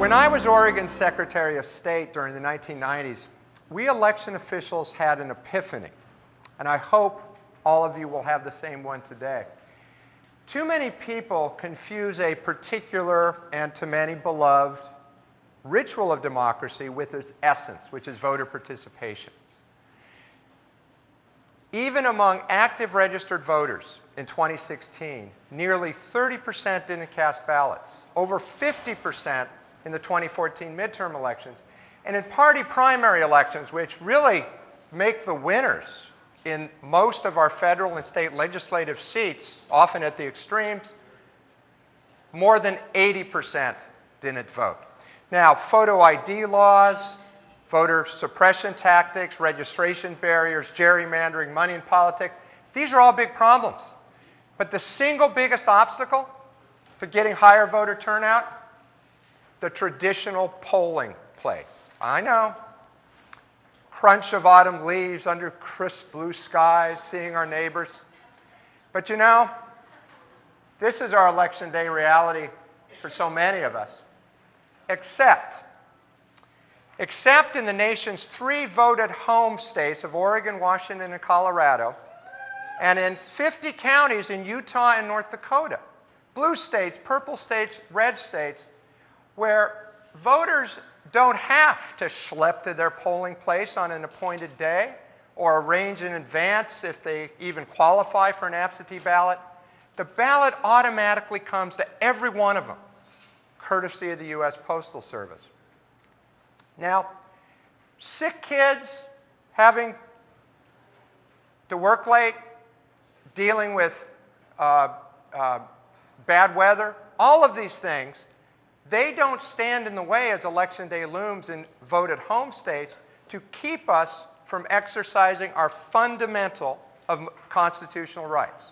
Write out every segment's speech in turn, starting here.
When I was Oregon's Secretary of State during the 1990s, we election officials had an epiphany, and I hope all of you will have the same one today. Too many people confuse a particular and to many beloved ritual of democracy with its essence, which is voter participation. Even among active registered voters in 2016, nearly 30% didn't cast ballots, over 50% in the 2014 midterm elections, and in party primary elections, which really make the winners in most of our federal and state legislative seats, often at the extremes, more than 80% didn't vote. Now, photo ID laws, voter suppression tactics, registration barriers, gerrymandering, money in politics, these are all big problems. But the single biggest obstacle to getting higher voter turnout, the traditional polling place. I know. Crunch of autumn leaves under crisp blue skies, seeing our neighbors. But you know, this is our election day reality for so many of us. Except in the nation's 3 voted home states of Oregon, Washington, and Colorado, and in 50 counties in Utah and North Dakota. Blue states, purple states, red states, where voters don't have to schlep to their polling place on an appointed day or arrange in advance if they even qualify for an absentee ballot. The ballot automatically comes to every one of them, courtesy of the U.S. Postal Service. Now, sick kids having to work late, dealing with bad weather, all of these things, they don't stand in the way as Election Day looms in voted home states to keep us from exercising our fundamental of constitutional rights.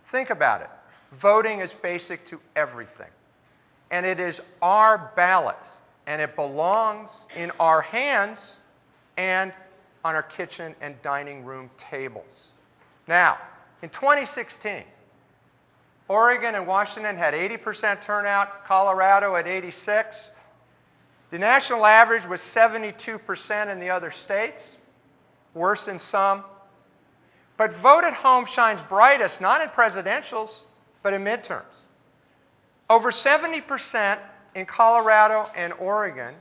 Think about it. Voting is basic to everything. And it is our ballot, and it belongs in our hands and on our kitchen and dining room tables. Now, in 2016, Oregon and Washington had 80% turnout, Colorado at 86%. The national average was 72% in the other states, worse in some. But vote at home shines brightest, not in presidentials, but in midterms. Over 70% in Colorado and Oregon,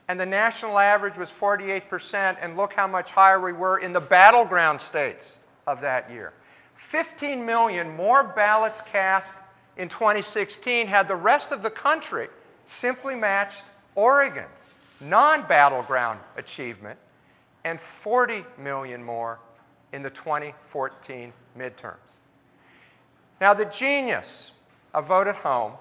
and the national average was 48%, and look how much higher we were in the battleground states of that year. 15 million more ballots cast in 2016 had the rest of the country simply matched Oregon's non-battleground achievement, and 40 million more in the 2014 midterms. Now, the genius of vote at home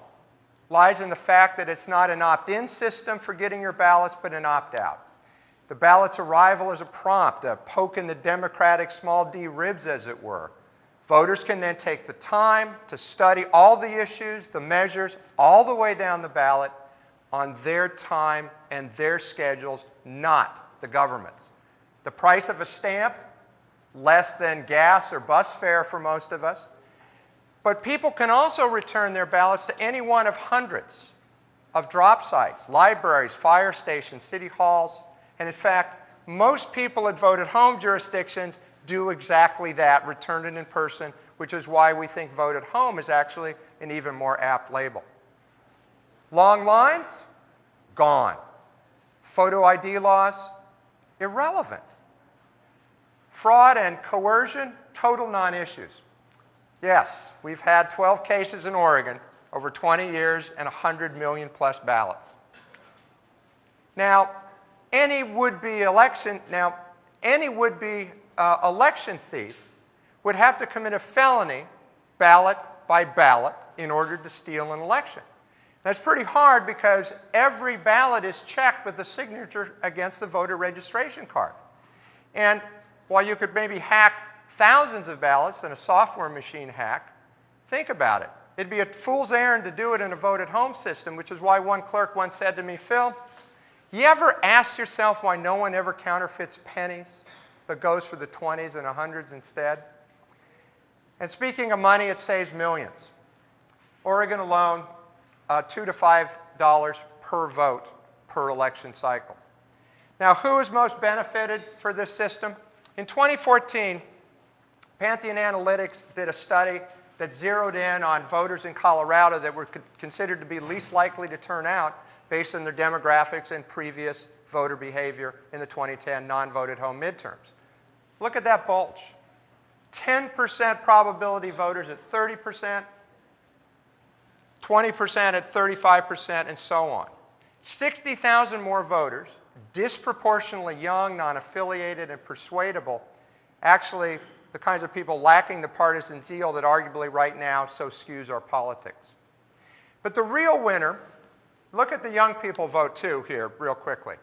lies in the fact that it's not an opt-in system for getting your ballots, but an opt-out. The ballot's arrival is a prompt, a poke in the democratic small d ribs, as it were. Voters can then take the time to study all the issues, the measures, all the way down the ballot on their time and their schedules, not the government's. The price of a stamp, less than gas or bus fare for most of us. But people can also return their ballots to any one of hundreds of drop sites, libraries, fire stations, city halls. And in fact, most people at vote at home jurisdictions do exactly that, return it in person, which is why we think vote at home is actually an even more apt label. Long lines? Gone. Photo ID laws? Irrelevant. Fraud and coercion? Total non-issues. Yes, we've had 12 cases in Oregon over 20 years and 100 million plus ballots. Now, any would-be election thief would have to commit a felony ballot by ballot in order to steal an election. That's pretty hard because every ballot is checked with the signature against the voter registration card. And while you could maybe hack thousands of ballots in a software machine hack, think about it. It'd be a fool's errand to do it in a vote at home system, which is why one clerk once said to me, "Phil, you ever ask yourself why no one ever counterfeits pennies but goes for the 20s and 100s instead?" And speaking of money, it saves millions. Oregon alone, $2 to $5 per vote per election cycle. Now, who is most benefited for this system? In 2014, Pantheon Analytics did a study that zeroed in on voters in Colorado that were considered to be least likely to turn out based on their demographics and previous voter behavior in the 2010 non-voted home midterms. Look at that bulge. 10% probability voters at 30%, 20% at 35%, and so on. 60,000 more voters, disproportionately young, non-affiliated, and persuadable, actually the kinds of people lacking the partisan zeal that arguably right now so skews our politics. But the real winner, look at the young people vote too here real quickly.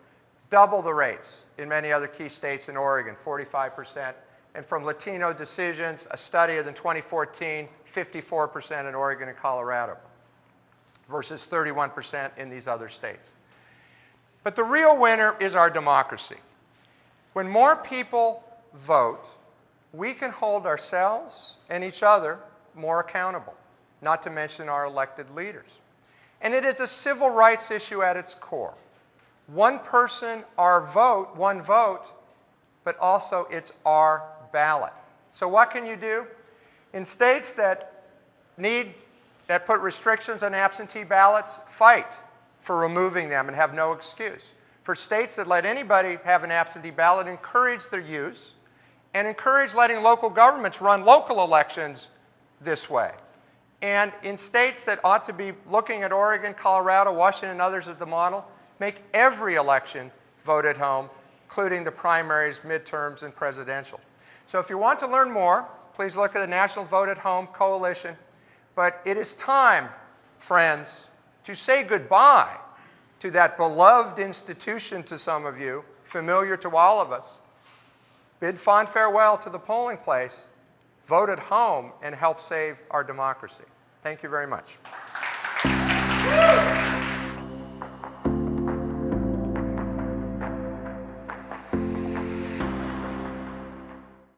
Double the rates in many other key states in Oregon, 45%. And from Latino decisions, a study in 2014, 54% in Oregon and Colorado versus 31% in these other states. But the real winner is our democracy. When more people vote, we can hold ourselves and each other more accountable, not to mention our elected leaders. And it is a civil rights issue at its core. One person, our vote, one vote, but also it's our ballot. So what can you do? In states that put restrictions on absentee ballots, fight for removing them and have no excuse. For states that let anybody have an absentee ballot, encourage their use and encourage letting local governments run local elections this way. And in states that ought to be looking at Oregon, Colorado, Washington, and others as the model, make every election vote at home, including the primaries, midterms, and presidential. So if you want to learn more, please look at the National Vote at Home Coalition. But it is time, friends, to say goodbye to that beloved institution to some of you, familiar to all of us. Bid fond farewell to the polling place, vote at home, and help save our democracy. Thank you very much.